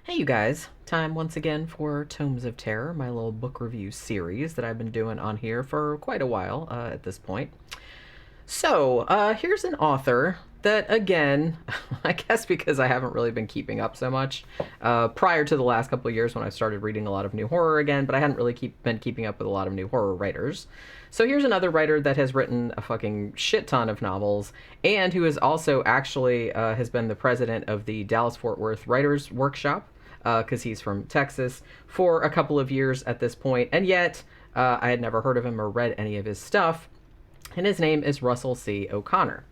Hey you guys, time once again for Tomes of Terror, my little book review series that I've been doing on here for quite a while at this point. So, here's an author that, again, I guess because I haven't really been keeping up so much prior to the last couple of years when I started reading a lot of new horror again, but I hadn't really been keeping up with a lot of new horror writers. So here's another writer that has written a fucking shit ton of novels and who is also actually has been the president of the Dallas-Fort Worth Writers Workshop, because he's from Texas, for a couple of years at this point, and yet I had never heard of him or read any of his stuff, and his name is Russell C. O'Connor.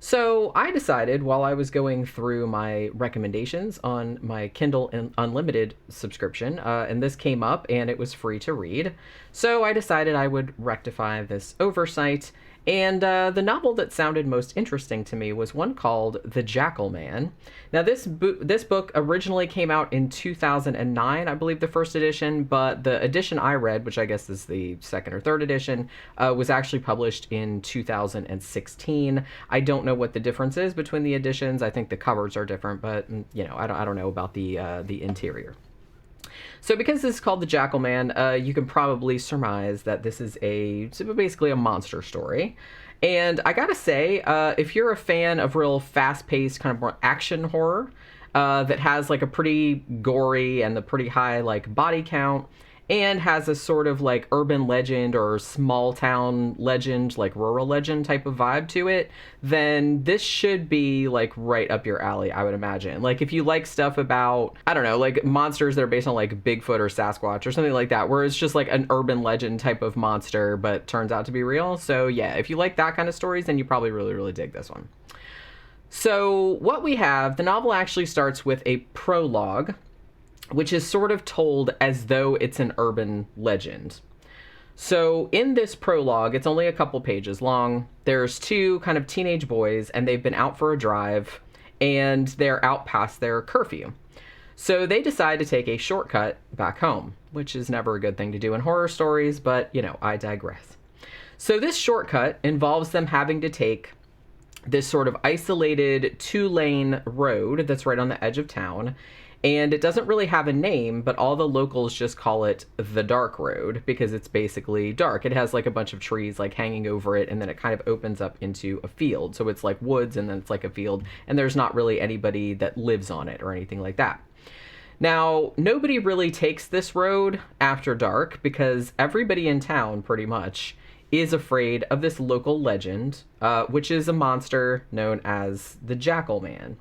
So I decided while I was going through my recommendations on my Kindle Unlimited subscription, and this came up and it was free to read, so I decided I would rectify this oversight. And the novel that sounded most interesting to me was one called The Jackal Man. Now, this book originally came out in 2009, I believe, the first edition, but the edition I read, which I guess is the second or third edition, was actually published in 2016. I don't know what the difference is between the editions. I think the covers are different, but I don't know about the interior. So because this is called The Jackal Man, you can probably surmise that this is basically a monster story. And I gotta say, if you're a fan of real fast-paced, kind of more action horror, that has like a pretty gory and a pretty high like body count, and has a sort of like urban legend or small town legend, like rural legend type of vibe to it, then this should be like right up your alley, I would imagine. Like if you like stuff about, I don't know, like monsters that are based on like Bigfoot or Sasquatch or something like that, where it's just like an urban legend type of monster, but turns out to be real. So yeah, if you like that kind of stories, then you probably really, really dig this one. So what we have, the novel actually starts with a prologue, which is sort of told as though it's an urban legend. So in this prologue, it's only a couple pages long. There's two kind of teenage boys, and they've been out for a drive, and they're out past their curfew. So they decide to take a shortcut back home, which is never a good thing to do in horror stories, but, I digress. So this shortcut involves them having to take this sort of isolated 2-lane road that's right on the edge of town. And it doesn't really have a name, but all the locals just call it the Dark Road because it's basically dark. It has like a bunch of trees like hanging over it, and then it kind of opens up into a field. So it's like woods, and then it's like a field, and there's not really anybody that lives on it or anything like that. Now, nobody really takes this road after dark because everybody in town pretty much is afraid of this local legend, which is a monster known as the Jackal Man.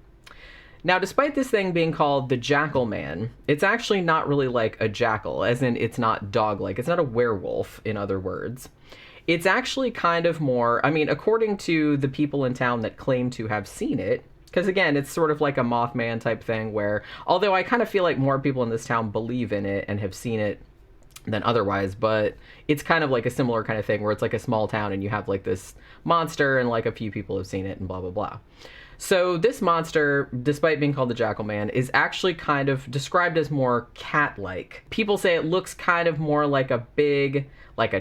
Now, despite this thing being called the Jackal Man, it's actually not really like a jackal, as in it's not dog-like. It's not a werewolf, in other words. It's actually kind of more, according to the people in town that claim to have seen it, because again, it's sort of like a Mothman type thing where, although I kind of feel like more people in this town believe in it and have seen it than otherwise, but it's kind of like a similar kind of thing where it's like a small town and you have like this monster and like a few people have seen it and blah, blah, blah. So this monster, despite being called the Jackal Man, is actually kind of described as more cat-like. People say it looks kind of more like a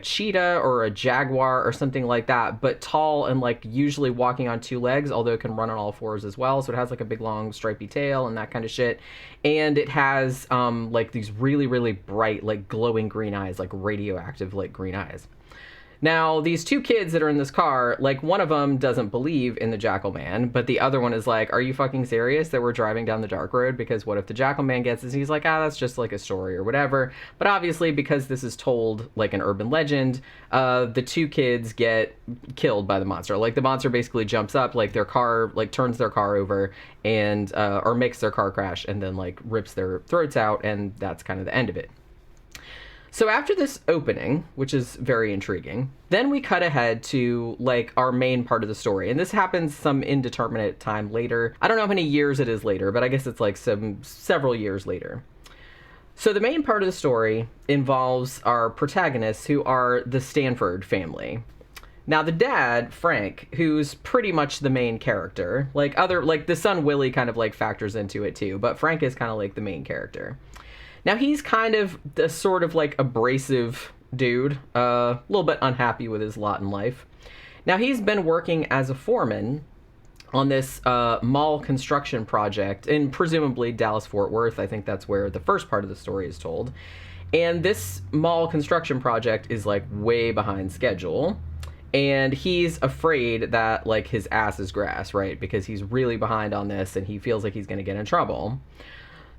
cheetah or a jaguar or something like that, but tall and like usually walking on two legs, although it can run on all fours as well. So it has like a big long stripy tail and that kind of shit. And it has like these really, really bright, like glowing green eyes, like radioactive, like green eyes. Now, these two kids that are in this car, like, one of them doesn't believe in the Jackal Man, but the other one is like, are you fucking serious that we're driving down the dark road? Because what if the Jackal Man gets us? He's like, that's just like a story or whatever. But obviously, because this is told like an urban legend, the two kids get killed by the monster. Like, the monster basically jumps up, like, their car, like, turns their car over and, or makes their car crash and then, like, rips their throats out, and that's kind of the end of it. So after this opening, which is very intriguing, then we cut ahead to like our main part of the story. And this happens some indeterminate time later. I don't know how many years it is later, but I guess it's like several years later. So the main part of the story involves our protagonists, who are the Stanford family. Now the dad, Frank, who's pretty much the main character, like the son Willie kind of like factors into it too, but Frank is kind of like the main character. Now, he's kind of the sort of like abrasive dude, a little bit unhappy with his lot in life. Now, he's been working as a foreman on this mall construction project in presumably Dallas-Fort Worth. I think that's where the first part of the story is told. And this mall construction project is like way behind schedule. And he's afraid that like his ass is grass, right? Because he's really behind on this and he feels like he's going to get in trouble.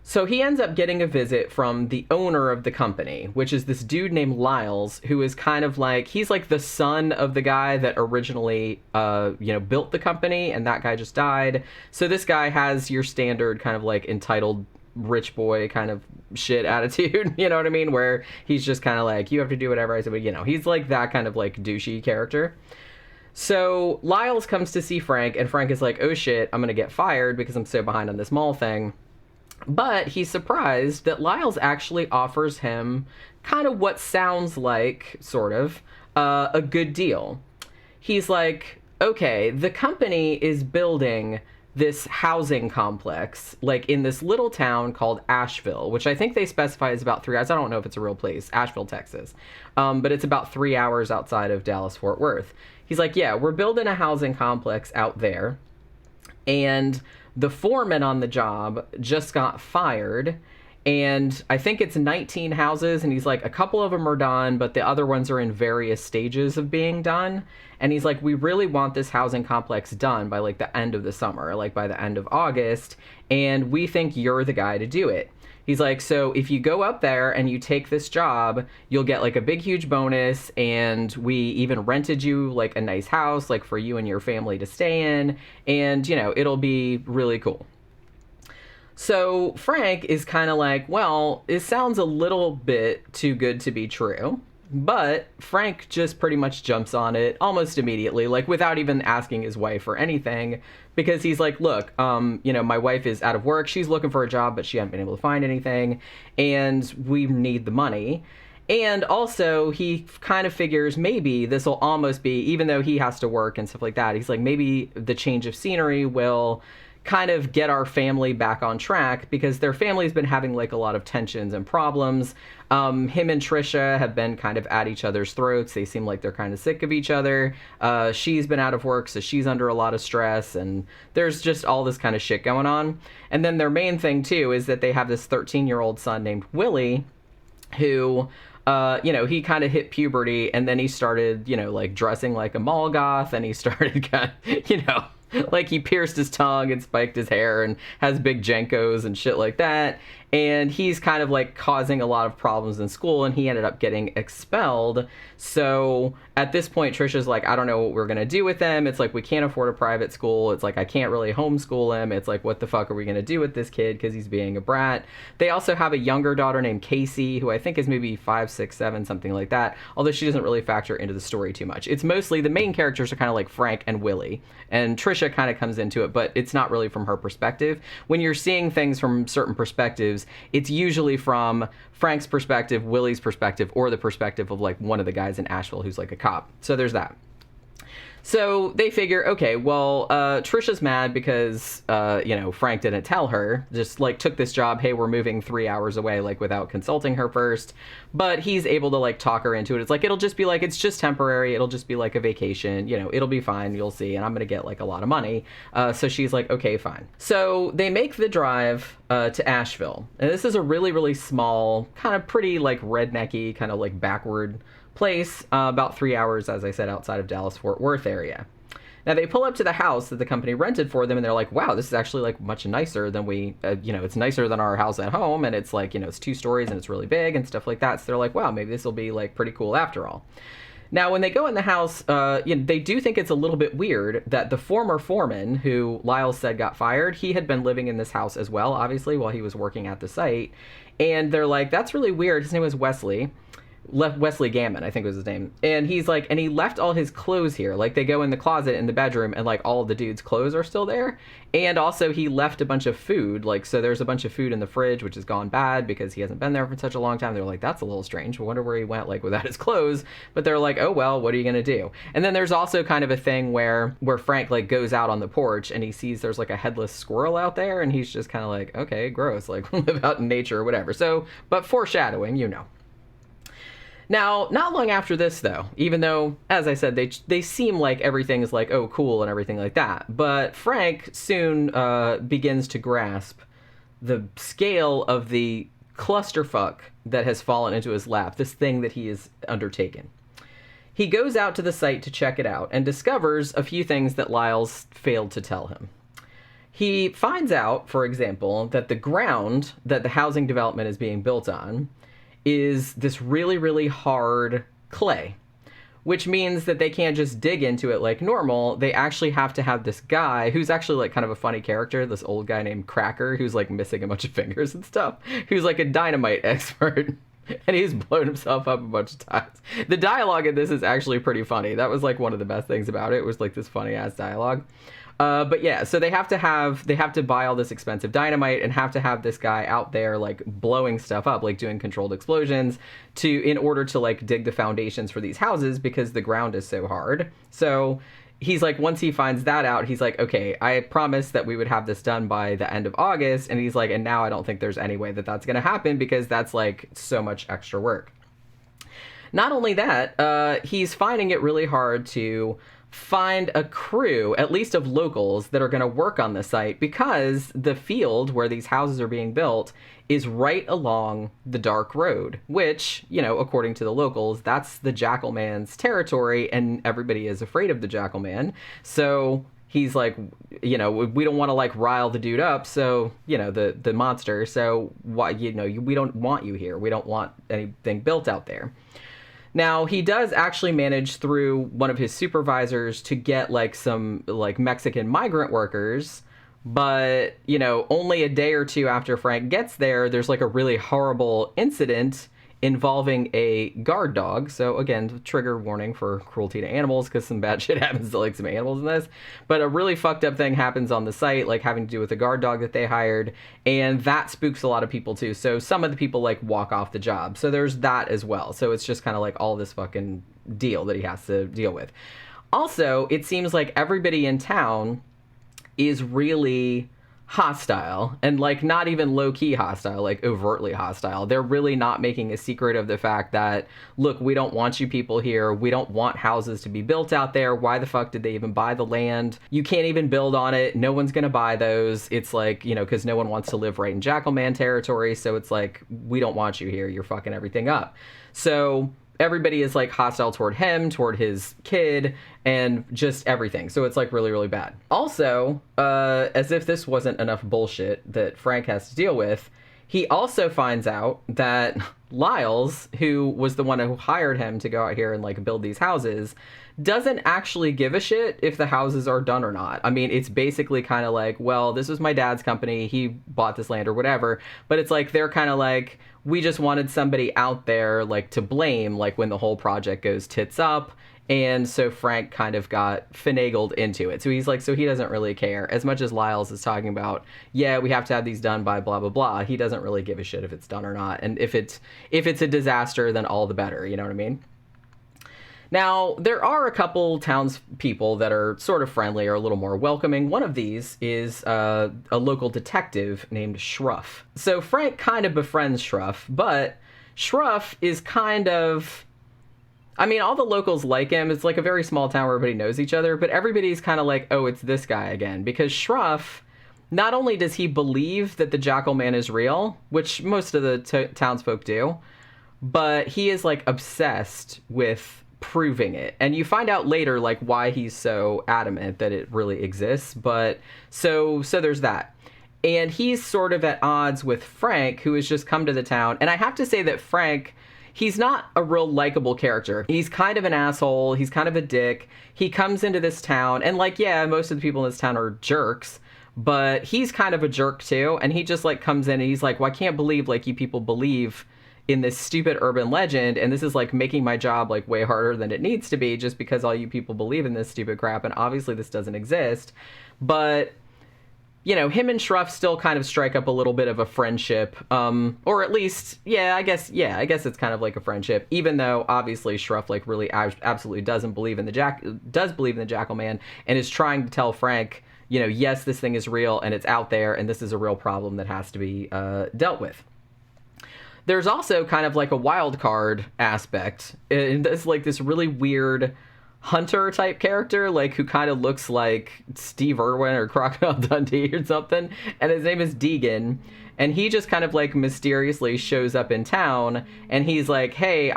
So he ends up getting a visit from the owner of the company, which is this dude named Lyles, who is kind of like, he's like the son of the guy that originally, built the company, and that guy just died. So this guy has your standard kind of like entitled rich boy kind of shit attitude, you know what I mean? Where he's just kind of like, you have to do whatever I say, but he's like that kind of like douchey character. So Lyles comes to see Frank, and Frank is like, oh shit, I'm gonna get fired because I'm so behind on this mall thing. But he's surprised that Lyles actually offers him kind of what sounds like, sort of, a good deal. He's like, okay, the company is building this housing complex, like in this little town called Asheville, which I think they specify is about 3 hours. I don't know if it's a real place, Asheville, Texas. But it's about 3 hours outside of Dallas-Fort Worth. He's like, yeah, we're building a housing complex out there. And the foreman on the job just got fired, and I think it's 19 houses, and he's like, a couple of them are done, but the other ones are in various stages of being done. And he's like, we really want this housing complex done by like the end of the summer, like by the end of August, and we think you're the guy to do it. He's like, so if you go up there and you take this job, you'll get like a big, huge bonus. And we even rented you like a nice house, like for you and your family to stay in. And, it'll be really cool. So Frank is kind of like, well, it sounds a little bit too good to be true. But Frank just pretty much jumps on it almost immediately, like without even asking his wife or anything, because he's like, look, my wife is out of work. She's looking for a job, but she hasn't been able to find anything, and we need the money. And also he kind of figures maybe this will almost be, even though he has to work and stuff like that, he's like, maybe the change of scenery will kind of get our family back on track, because their family's been having like a lot of tensions and problems. Him and Trisha have been kind of at each other's throats. They seem like they're kind of sick of each other. She's been out of work, so she's under a lot of stress, and there's just all this kind of shit going on. And then their main thing too is that they have this 13-year-old son named Willie, who he kind of hit puberty, and then he started, like dressing like a mall goth, and he started kind of, like he pierced his tongue and spiked his hair and has big Jenkos and shit like that. And he's kind of like causing a lot of problems in school, and he ended up getting expelled. So at this point, Trisha's like, I don't know what we're going to do with him. It's like, we can't afford a private school. It's like, I can't really homeschool him. It's like, what the fuck are we going to do with this kid? Because he's being a brat. They also have a younger daughter named Casey, who I think is maybe 5, 6, 7, something like that. Although she doesn't really factor into the story too much. It's mostly the main characters are kind of like Frank and Willie. And Trisha kind of comes into it, but it's not really from her perspective. When you're seeing things from certain perspectives, it's usually from Frank's perspective, Willie's perspective, or the perspective of like one of the guys in Asheville who's like a cop. So there's that. So they figure, okay, well, Trisha's mad because, Frank didn't tell her, just like took this job. Hey, we're moving 3 hours away, like without consulting her first. But he's able to like talk her into it. It's like, it'll just be like, it's just temporary. It'll just be like a vacation. It'll be fine. You'll see. And I'm going to get like a lot of money. So she's like, okay, fine. So they make the drive to Asheville. And this is a really, really small, kind of pretty like rednecky, kind of like backward place, about 3 hours, as I said, outside of Dallas-Fort Worth area. Now they pull up to the house that the company rented for them, and they're like, wow, this is actually like much nicer than it's nicer than our house at home, and it's like, it's 2 stories and it's really big and stuff like that. So they're like, wow, maybe this will be like pretty cool after all. Now, when they go in the house, they do think it's a little bit weird that the former foreman, who Lyles said got fired, he had been living in this house as well, obviously, while he was working at the site. And they're like, that's really weird. His name was Wesley Gammon, I think was his name. And he's like, and he left all his clothes here. Like, they go in the closet in the bedroom, and like all of the dude's clothes are still there. And also he left a bunch of food. Like, so there's a bunch of food in the fridge, which has gone bad because he hasn't been there for such a long time. They're like, that's a little strange. I wonder where he went, like, without his clothes. But they're like, oh, well, what are you going to do? And then there's also kind of a thing where Frank, like, goes out on the porch and he sees there's like a headless squirrel out there. And he's just kind of like, okay, gross. Like, live out in nature or whatever. So, but foreshadowing, Now, not long after this, though, even though, as I said, they seem like everything is like, oh, cool and everything like that, but Frank soon begins to grasp the scale of the clusterfuck that has fallen into his lap, this thing that he has undertaken. He goes out to the site to check it out and discovers a few things that Lyles failed to tell him. He finds out, for example, that the ground that the housing development is being built on is this really, really hard clay, which means that they can't just dig into it like normal. They actually have to have this guy who's actually like kind of a funny character, this old guy named Cracker, who's like missing a bunch of fingers and stuff, who's like a dynamite expert. And he's blown himself up a bunch of times. The dialogue in this is actually pretty funny. That was like one of the best things about it, was like this funny ass dialogue. But yeah, so they have to buy all this expensive dynamite and have to have this guy out there like blowing stuff up, like doing controlled explosions in order to like dig the foundations for these houses because the ground is so hard. So he's like, once he finds that out, he's like, okay, I promised that we would have this done by the end of August. And he's like, and now I don't think there's any way that that's going to happen because that's like so much extra work. Not only that, he's finding it really hard to find a crew, at least of locals, that are going to work on the site because the field where these houses are being built is right along the Dark Road, which, you know, according to the locals, that's the Jackal Man's territory, and everybody is afraid of the Jackal Man. So he's like, you know, we don't want to like rile the dude up, so, you know, the monster, so why, you know, we don't want you here. We don't want anything built out there. Now, he does actually manage through one of his supervisors to get like some like Mexican migrant workers, but, you know, only a day or two after Frank gets there, there's like a really horrible incident involving a guard dog. So again, trigger warning for cruelty to animals, because some bad shit happens to like some animals in this. But a really fucked up thing happens on the site, like having to do with a guard dog that they hired, and that spooks a lot of people too. So some of the people like walk off the job. So there's that as well. So it's just kind of like all this fucking deal that he has to deal with. Also, it seems like everybody in town is really hostile, and like not even low-key hostile, like overtly hostile. They're really not making a secret of the fact that, look, we don't want you people here. We don't want houses to be built out there. Why the fuck did they even buy the land? You can't even build on it. No one's gonna buy those. It's like, you know, because no one wants to live right in Jackal Man territory, so it's like, we don't want you here. You're fucking everything up. So everybody is like hostile toward him, toward his kid, and just everything. So it's like really, really bad. Also, as if this wasn't enough bullshit that Frank has to deal with, he also finds out that Lyles, who was the one who hired him to go out here and like build these houses, doesn't actually give a shit if the houses are done or not. I mean, it's basically kind of like, well, this was my dad's company. He bought this land or whatever. But it's like, they're kind of like, we just wanted somebody out there like to blame, like when the whole project goes tits up. And so Frank kind of got finagled into it. So he's like, so he doesn't really care. As much as Lyles is talking about, yeah, we have to have these done by blah, blah, blah, he doesn't really give a shit if it's done or not. And if it's a disaster, then all the better. You know what I mean? Now, there are a couple townspeople that are sort of friendly or a little more welcoming. One of these is a local detective named Shruff. So Frank kind of befriends Shruff, but Shruff is kind of... I mean, all the locals like him. It's like a very small town where everybody knows each other, but everybody's kind of like, oh, it's this guy again. Because Shruff, not only does he believe that the Jackal Man is real, which most of the townsfolk do, but he is like obsessed with proving it. And you find out later like why he's so adamant that it really exists. But so there's that. And he's sort of at odds with Frank, who has just come to the town. And I have to say that Frank, he's not a real likable character. He's kind of an asshole. He's kind of a dick. He comes into this town and like, yeah, most of the people in this town are jerks, but he's kind of a jerk too. And he just like comes in and he's like, well, I can't believe like you people believe in this stupid urban legend, and this is like making my job like way harder than it needs to be just because all you people believe in this stupid crap, and obviously this doesn't exist. But you know, him and Shruff still kind of strike up a little bit of a friendship, or at least, I guess it's kind of like a friendship, even though obviously Shruff like really absolutely does believe in the Jackal Man, and is trying to tell Frank, you know, yes, this thing is real and it's out there, and this is a real problem that has to be dealt with. there's also kind of like a wild card aspect. And it's like this really weird hunter type character, like who kind of looks like Steve Irwin or Crocodile Dundee or something, and his name is Deegan, and he just kind of like mysteriously shows up in town, and he's like, hey,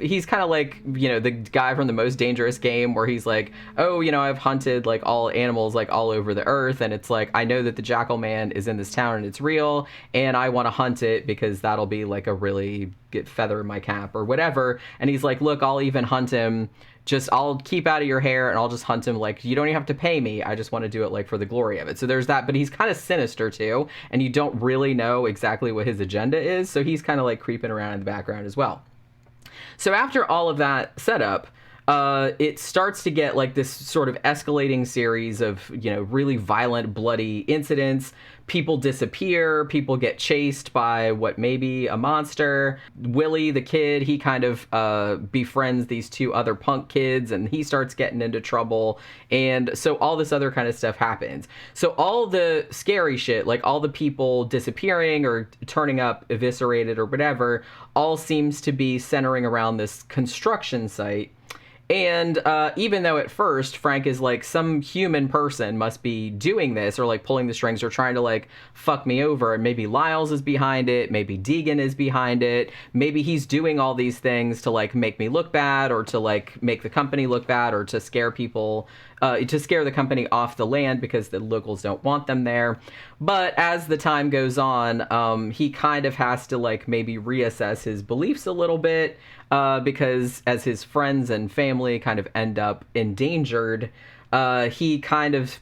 he's kind of like, the guy from The Most Dangerous Game, where he's like, oh, I've hunted like all animals like all over the earth, and it's like, I know that the Jackal Man is in this town and it's real, and I want to hunt it because that'll be like a really good feather in my cap or whatever. And he's like, look, I'll even hunt him, I'll keep out of your hair and I'll just hunt him. Like, you don't even have to pay me. I just want to do it like for the glory of it. So there's that, but he's kind of sinister too. And you don't really know exactly what his agenda is. So he's kind of like creeping around in the background as well. So after all of that setup, it starts to get like this sort of escalating series of, really violent, bloody incidents. People disappear. People get chased by what may be a monster. Willie, the kid, he kind of befriends these two other punk kids, and he starts getting into trouble. And so all this other kind of stuff happens. So all the scary shit, like all the people disappearing or turning up eviscerated or whatever, all seems to be centering around this construction site. And even though at first Frank is like, some human person must be doing this or like pulling the strings or trying to like fuck me over, and maybe Lyles is behind it, maybe Deegan is behind it, maybe he's doing all these things to like make me look bad or to like make the company look bad or to scare people, to scare the company off the land because the locals don't want them there. But as the time goes on, he kind of has to like maybe reassess his beliefs a little bit. Because as his friends and family kind of end up endangered, he kind of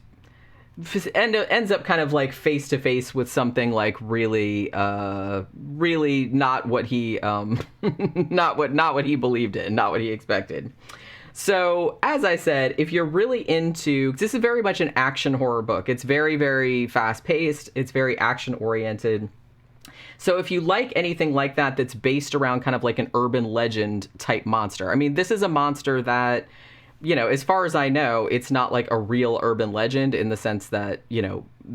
ends up kind of like face to face with something like really not what he not what he believed in, not what he expected. So, as I said, if you're really into... This is very much an action horror book. It's very, very fast-paced. It's very action-oriented. So if you like anything like that that's based around kind of like an urban legend type monster... I mean, this is a monster that, as far as I know, it's not like a real urban legend in the sense that,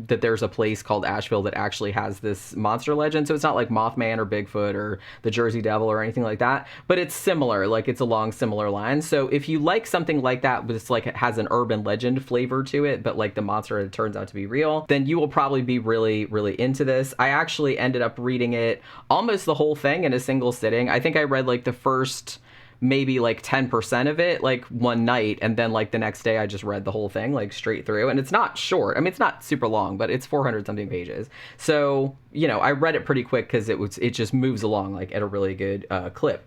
that there's a place called Asheville that actually has this monster legend. So it's not like Mothman or Bigfoot or the Jersey Devil or anything like that. But it's similar, like it's along similar lines. So if you like something like that, but it's like it has an urban legend flavor to it, but like the monster it turns out to be real, then you will probably be really, really into this. I actually ended up reading it almost the whole thing in a single sitting. I think I read like the first maybe like 10% of it like one night, and then like the next day I just read the whole thing like straight through. And it's not short. I mean, it's not super long, but it's 400 something pages. So, I read it pretty quick because it just moves along like at a really good clip.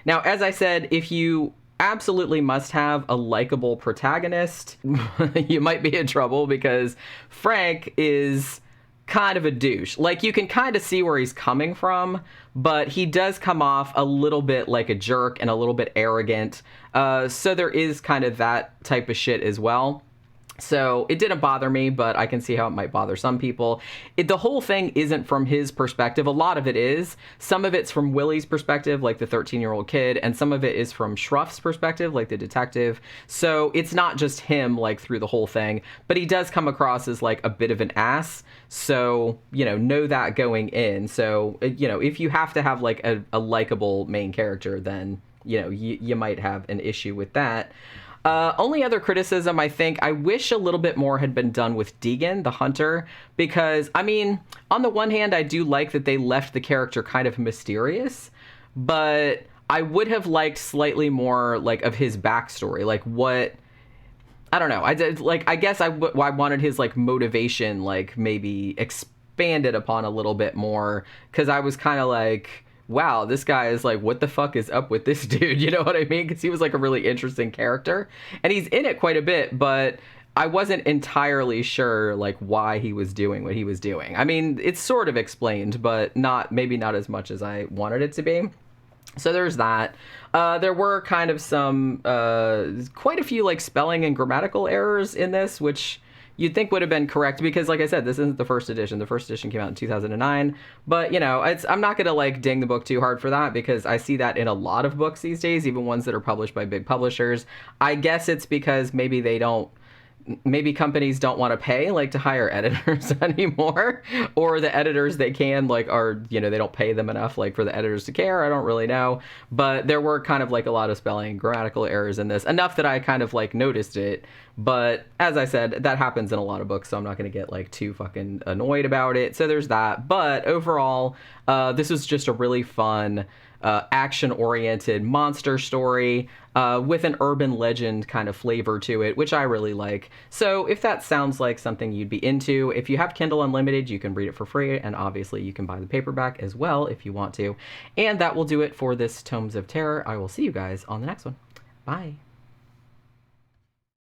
Now, as I said, if you absolutely must have a likable protagonist, you might be in trouble because Frank is kind of a douche. Like, you can kind of see where he's coming from, but he does come off a little bit like a jerk and a little bit arrogant. So there is kind of that type of shit as well. So it didn't bother me, but I can see how it might bother some people. The whole thing isn't from his perspective. A lot of it is. Some of it's from Willie's perspective, like the 13-year-old kid, and some of it is from Schruff's perspective, like the detective. So it's not just him, like, through the whole thing, but he does come across as, like, a bit of an ass. So, know that going in. So, if you have to have, like, a likable main character, then, you might have an issue with that. Only other criticism, I think, I wish a little bit more had been done with Deegan, the hunter, because, I mean, on the one hand, I do like that they left the character kind of mysterious, but I would have liked slightly more, like, of his backstory, like, what... I don't know. I guess I wanted his, like, motivation, like, maybe expanded upon a little bit more, because I was kind of like... wow, this guy is like, what the fuck is up with this dude? You know what I mean? Because he was like a really interesting character. And he's in it quite a bit, but I wasn't entirely sure like why he was doing what he was doing. I mean, it's sort of explained, but maybe not as much as I wanted it to be. So there's that. There were kind of some, quite a few like spelling and grammatical errors in this, which... you'd think would have been correct because, like I said, this isn't the first edition. The first edition came out in 2009. But, I'm not going to, like, ding the book too hard for that because I see that in a lot of books these days, even ones that are published by big publishers. I guess it's because maybe they don't maybe companies don't want to pay like to hire editors anymore, or the editors they can like are, you know, they don't pay them enough like for the editors to care. I don't really know, but there were kind of like a lot of spelling grammatical errors in this, enough that I kind of like noticed it. But as I said, that happens in a lot of books, so I'm not going to get like too fucking annoyed about it. So there's that. But overall, this was just a really fun action-oriented monster story with an urban legend kind of flavor to it, which I really like. So if that sounds like something you'd be into, if you have Kindle Unlimited, you can read it for free, and obviously you can buy the paperback as well if you want to. And that will do it for this Tomes of Terror. I will see you guys on the next one. Bye.